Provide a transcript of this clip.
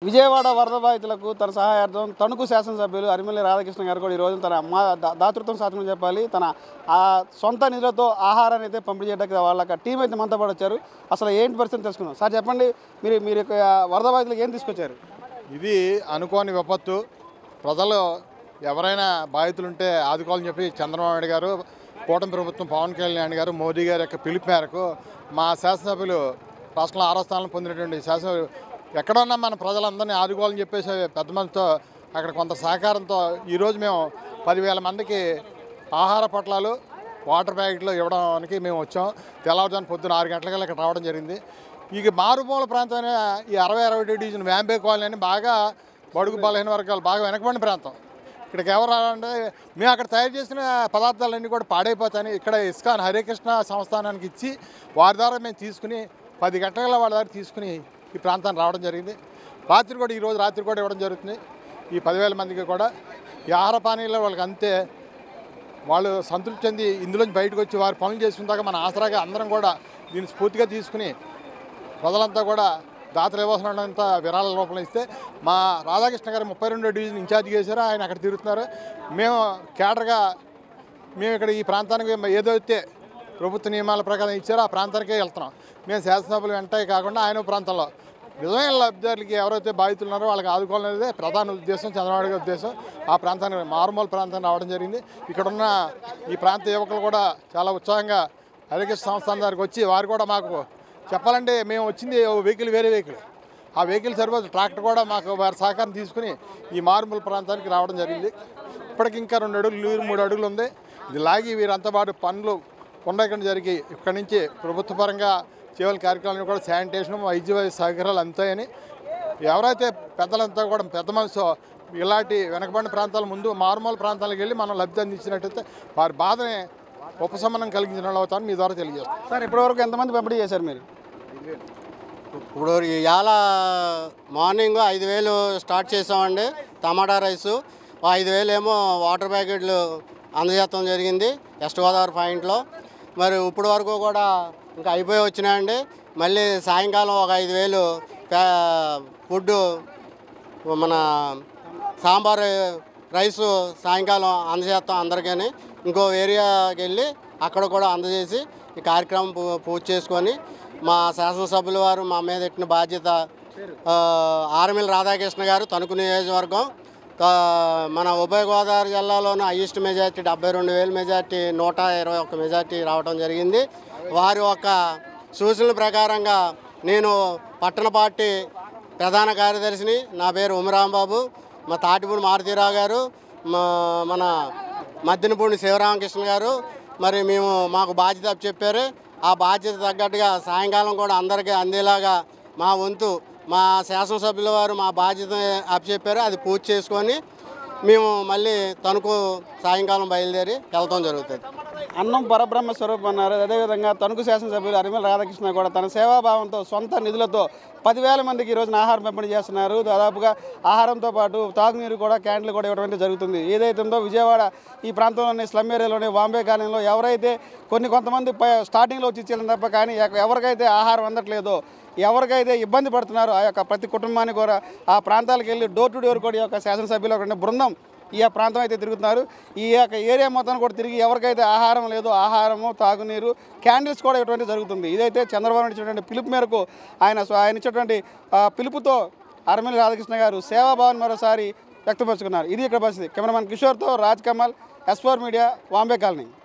విజయవాడ వరద బాధితులకు తన సహాయార్థం తణుకు శాసనసభ్యులు అరిమిల్లి రాధాకృష్ణ గారు కూడా ఈరోజు తన దాతృత్వం సాధన చెప్పాలి తన సొంత నిధులతో ఆహారాన్ని అయితే పంపిణీ చేయడానికి వాళ్ళకి టీం అయితే మనతో పాటు వచ్చారు. అసలు ఏంటి పరిస్థితి తెలుసుకుందాం. సార్ చెప్పండి, మీరు వరద బాధితులకు ఏం తీసుకొచ్చారు? ఇది అనుకోని విపత్తు. ప్రజలు ఎవరైనా బాధితులుంటే ఆదుకోవాలని చెప్పి చంద్రబాబు నాయుడు గారు, కూటమి ప్రభుత్వం పవన్ కళ్యాణ్ గారు, మోదీ గారి యొక్క పిలుపు మేరకు మా శాసనసభ్యులు రాష్ట్రంలో 6వ స్థానంలో పొందినటువంటి శాసనసభ్యులు ఎక్కడున్నా మన ప్రజలందరినీ ఆదుకోవాలని చెప్పేసి పెద్ద మనసుతో అక్కడ కొంత సహకారంతో ఈరోజు మేము 10,000 మందికి ఆహార పొట్లాలు, వాటర్ ప్యాకెట్లు ఇవ్వడానికి మేము వచ్చాం. తెల్లవారుజామున పొద్దున 6 గంటలకల్లా ఇక్కడ రావడం జరిగింది. ఇక మారుమూల ప్రాంతమైన ఈ 60-60 డివిజన్ వ్యాంబే కాలనీ అని బాగా బడుగు బలహీన వర్గాలు బాగా వెనకబడిన ప్రాంతం. ఇక్కడికి ఎవరు రావాలంటే మేము అక్కడ తయారు చేసిన పదార్థాలన్నీ కూడా పాడైపోతాయని ఇక్కడ ఇస్కాన్ హరికృష్ణ సంస్థానానికి ఇచ్చి వారి ద్వారా మేము తీసుకుని 10 గంటల వాళ్ళ దగ్గర తీసుకుని ఈ ప్రాంతానికి రావడం జరిగింది. ఈరోజు రాత్రి కూడా ఇవ్వడం జరుగుతుంది. ఈ 10,000 మందికి కూడా ఈ ఆహార పానీయాలు వాళ్ళకి అంతే వాళ్ళు సంతృప్తి చెంది ఇందులోంచి బయటకు వచ్చి వారు పనులు చేసుకుందాక మన ఆసరాగా అందరం కూడా దీన్ని స్ఫూర్తిగా తీసుకుని ప్రజలంతా కూడా దాతలు ఇవ్వాల్సినంత విరాళాల రూపంలో ఇస్తే మా రాధాకృష్ణ గారు 32వ డివిజన్ ఇన్ఛార్జ్ చేశారు. ఆయన అక్కడ తిరుగుతున్నారు. మేము కేడర్గా మేము ఇక్కడ ఈ ప్రాంతానికి ఏదైతే ప్రభుత్వ నియమాల ప్రకారం ఇచ్చారో ఆ ప్రాంతానికే వెళ్తున్నాం. మేము శాసనసభలు వెంటనే కాకుండా ఆయన ప్రాంతంలో నిజమైన లబ్ధిదారులకి ఎవరైతే బాధితులు ఉన్నారో వాళ్ళకి ఆదుకోవాలనేదే ప్రధాన ఉద్దేశం, చంద్రబాబు గారి ఉద్దేశం. ఆ ప్రాంతానికి మారుమూల ప్రాంతానికి రావడం జరిగింది. ఇక్కడున్న ఈ ప్రాంత యువకులు కూడా చాలా ఉత్సాహంగా హరికృష్ణ సంస్థానం దగ్గరికి వచ్చి వారు కూడా మాకు చెప్పాలంటే మేము వచ్చింది వెహికల్ వేరే వెహికల్, ఆ వెహికల్ సరిపోదు ట్రాక్టర్ కూడా మాకు వారి సహకారం తీసుకుని ఈ మారుమూల ప్రాంతానికి రావడం జరిగింది. ఇప్పటికి ఇంకా 2 అడుగులు 3 అడుగులు ఉంది. ఇది లాగి వీరంతా పాటు పనులు కొండెక్కడం జరిగి ఇక్కడి నుంచి ప్రభుత్వ పరంగా చేయవలసిన కార్యక్రమాలను కూడా శానిటేషన్, వైద్య సౌకర్యాలు అంతాయని ఎవరైతే పెద్దలంతా కూడా పెద్ద మనసు ఇలాంటి వెనకబడిన ప్రాంతాల ముందు మారుమూల ప్రాంతాలకు వెళ్ళి మనం లబ్ధి అందించినట్టయితే వారి బాధని ఉపశమనం కలిగించిన వాళ్ళు అవుతారని మీ ద్వారా తెలియజేస్తాం. సార్ ఇప్పటివరకు ఎంతమంది పంపిణీ చేశారు మీరు? ఇప్పుడు ఇవాళ మార్నింగ్ 5,000 స్టార్ట్ చేసామండి. టమాటా రైసు 5,000 ఏమో వాటర్ ప్యాకెట్లు అందజేయడం జరిగింది వెస్ట్ గోదావరి పాయింట్లో. మరి ఇప్పటి వరకు కూడా ఇంకా అయిపోయి వచ్చినాయండి. మళ్ళీ సాయంకాలం ఒక 5,000 ఫుడ్డు మన సాంబార్ రైసు సాయంకాలం అందజేస్తాం అందరికీ. ఇంకో ఏరియాకి వెళ్ళి అక్కడ కూడా అందజేసి ఈ కార్యక్రమం పూర్తి చేసుకొని మా శాసనసభ్యుల వారు మా మీద ఎట్టిన బాధ్యత ఆర్మిల్ రాధాకృష్ణ గారు తణుకు నియోజకవర్గం మన ఉభయ గోదావరి జిల్లాలోని హైయెస్ట్ మెజార్టీ 72,000 మెజార్టీ 121 మెజార్టీ రావడం జరిగింది. వారి యొక్క సూచనల ప్రకారంగా నేను పట్టణ పార్టీ ప్రధాన కార్యదర్శిని. నా పేరు ఉమరాంబాబు. మా తాటిపూడి మారుతీరావు గారు, మన మద్దినపూడి శివరామకృష్ణ గారు మరి మాకు బాధ్యత చెప్పారు. ఆ బాధ్యత తగ్గట్టుగా సాయంకాలం కూడా అందరికీ అందేలాగా మా వంతు మా శాసనసభ్యుల వారు మా బాధ్యత అప్పచెప్పారు. అది పూర్తి చేసుకొని మేము మళ్ళీ తణుకు సాయంకాలం బయలుదేరి వెళ్తాం జరుగుతుంది. అన్నం పరబ్రహ్మ స్వరూపం అన్నారు. అదేవిధంగా తణుకు శాసనసభ్యులు అరిమిల్లి రాధాకృష్ణ కూడా తన సేవాభావంతో సొంత నిధులతో 10,000 మందికి ఈరోజున ఆహారం పంపిణీ చేస్తున్నారు. దాదాపుగా ఆహారంతో పాటు తాగునీరు కూడా క్యాంటీన్లు కూడా ఇవ్వడం జరుగుతుంది. ఏదైతే ఉందో విజయవాడ ఈ ప్రాంతంలోని స్లమ్ ఏరియాలోని వాంబే కాలనీలో ఎవరైతే కొంతమంది స్టార్టింగ్లో వచ్చి ఇచ్చేయాలని తప్ప కానీ ఎవరికైతే ఆహారం అందట్లేదో, ఎవరికైతే ఇబ్బంది పడుతున్నారో ఆ యొక్క ప్రతి కుటుంబానికి కూడా ఆ ప్రాంతాలకు వెళ్ళి డోర్ టు డోర్ కూడా ఈ యొక్క శాసనసభ్యుల ఒక బృందం ఈ ప్రాంతం అయితే తిరుగుతున్నారు. ఈ యొక్క ఏరియా మొత్తాన్ని కూడా తిరిగి ఎవరికైతే ఆహారం లేదో ఆహారము, తాగునీరు, క్యాండిల్స్ కూడా ఇవ్వడం జరుగుతుంది. ఇదైతే చంద్రబాబు నాయుడు ఇచ్చినటువంటి పిలుపు మేరకు ఆయన ఇచ్చినటువంటి పిలుపుతో అరిమిల్లి రాధాకృష్ణ గారు సేవాభావాన్ని మరోసారి వ్యక్తపరుచుకున్నారు. ఇది ఇక్కడ పరిస్థితి. కెమెరామెన్ కిషోర్తో Raj Kamal, S4 media, Vambay colony.